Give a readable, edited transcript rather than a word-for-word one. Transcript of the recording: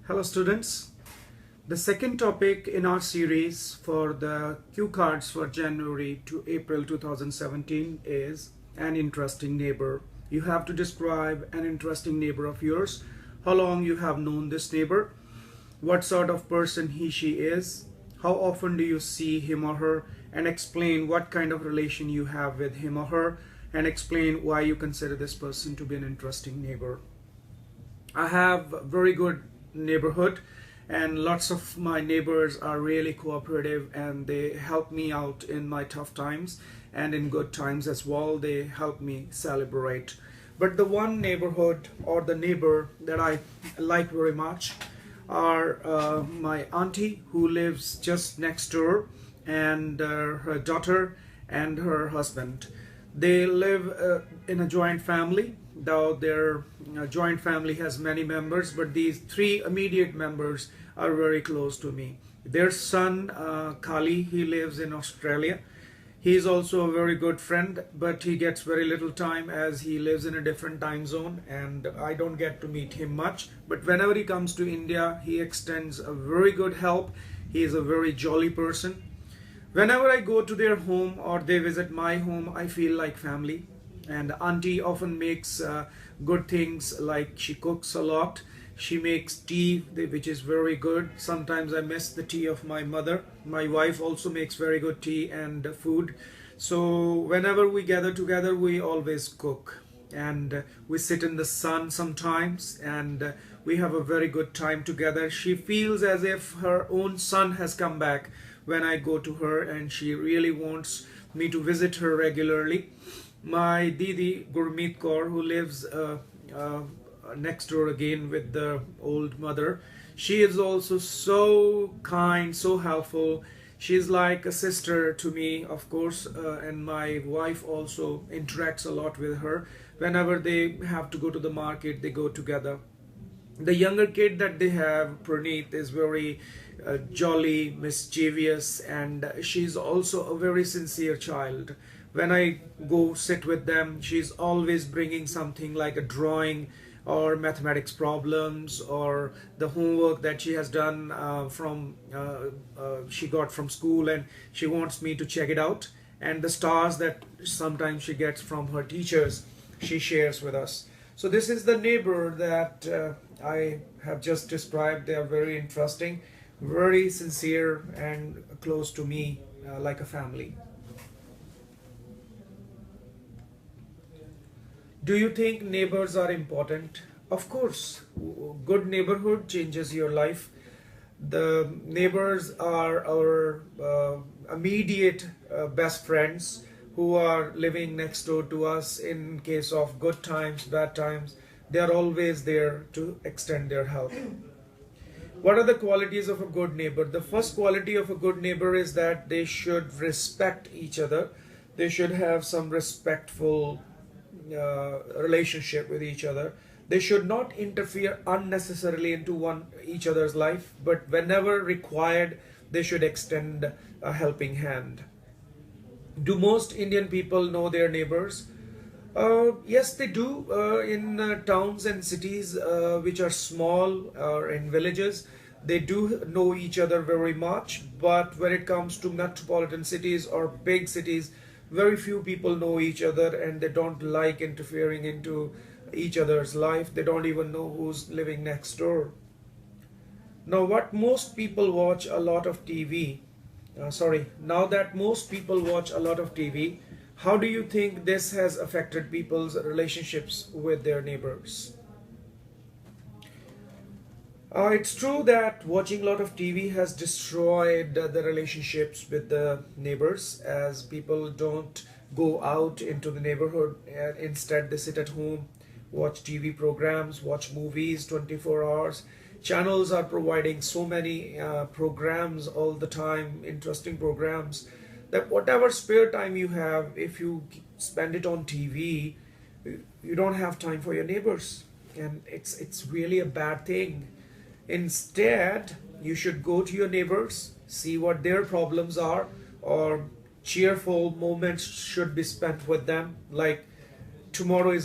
Hello students. The second topic in our series for the cue cards for January to April 2017 is an interesting neighbor. You have to describe an interesting neighbor of yours, how long you have known this neighbor, what sort of person she is, how often do you see him or her, and explain what kind of relation you have with him or her, and explain why you consider this person to be an interesting neighbor. I have a very good neighborhood and lots of my neighbors are really cooperative and they help me out in my tough times and in good times as well. They help me celebrate. But the one neighborhood or the neighbor that I like very much are my auntie who lives just next door, and her daughter and her husband. They live in a joint family, though their joint family has many members, but these three immediate members are very close to me. Their son, Kali, he lives in Australia. He is also a very good friend, but he gets very little time as he lives in a different time zone and I don't get to meet him much. But whenever he comes to India, he extends a very good help. He is a very jolly person. Whenever I go to their home or they visit my home, I feel like family. And auntie often makes good things, like she cooks a lot. She makes tea, which is very good. Sometimes I miss the tea of my mother. My wife also makes very good tea and food. So whenever we gather together, we always cook. And we sit in the sun sometimes and we have a very good time together. She feels as if her own son has come back when I go to her, and she really wants me to visit her regularly. My Didi Gurmeet Kaur, who lives next door again with the old mother, she is also so kind, so helpful. She's like a sister to me, of course, and my wife also interacts a lot with her. Whenever they have to go to the market, they go together. The younger kid that they have, Praneeth, is very jolly, mischievous, and she's also a very sincere child. When I go sit with them, she's always bringing something like a drawing or mathematics problems or the homework that she has done she got from school, and she wants me to check it out. And the stars that sometimes she gets from her teachers, she shares with us. So this is the neighbor that I have just described. They are very interesting, very sincere, and close to me, like a family. Do you think neighbors are important? Of course, good neighborhood changes your life. The neighbors are our immediate best friends who are living next door to us in case of good times, bad times. They are always there to extend their help. What are the qualities of a good neighbor? The first quality of a good neighbor is that they should respect each other. They should have some respectful relationship with each other. They should not interfere unnecessarily into each other's life, but whenever required, they should extend a helping hand. Do most Indian people know their neighbors? Yes, they do. In towns and cities which are small, or in villages, they do know each other very much. But when it comes to metropolitan cities or big cities, very few people know each other and they don't like interfering into each other's life. They don't even know who's living next door. Now, what most people watch a lot of TV. Now that most people watch a lot of TV, how do you think this has affected people's relationships with their neighbors? It's true that watching a lot of TV has destroyed the relationships with the neighbors, as people don't go out into the neighborhood and instead they sit at home, watch TV programs, watch movies 24 hours. Channels are providing so many programs all the time, interesting programs, that whatever spare time you have, if you spend it on TV, you don't have time for your neighbors. And it's really a bad thing. Instead, you should go to your neighbors, see what their problems are, or cheerful moments should be spent with them. Like tomorrow is